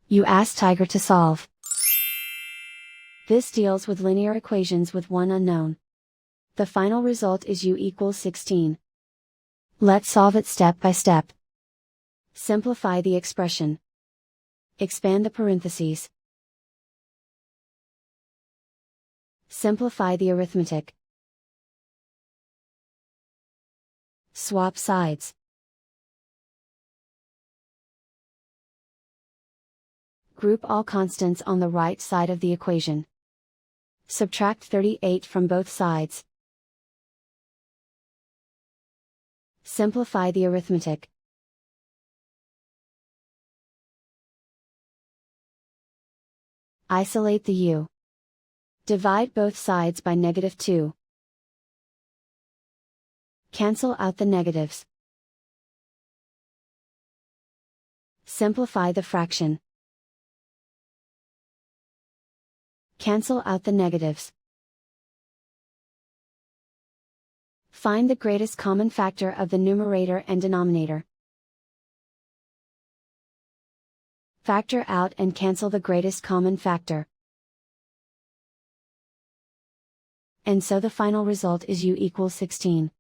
You ask Tiger to solve. This deals with linear equations with one unknown. The final result is u equals 16. Let's solve it step by step. Simplify the expression. Expand the parentheses. Simplify the arithmetic. Swap sides. Group all constants on the right side of the equation. Subtract 38 from both sides. Simplify the arithmetic. Isolate the u. Divide both sides by -2. Cancel out the negatives. Simplify the fraction. Cancel out the negatives. Find the greatest common factor of the numerator and denominator. Factor out and cancel the greatest common factor. And so the final result is u equals 16.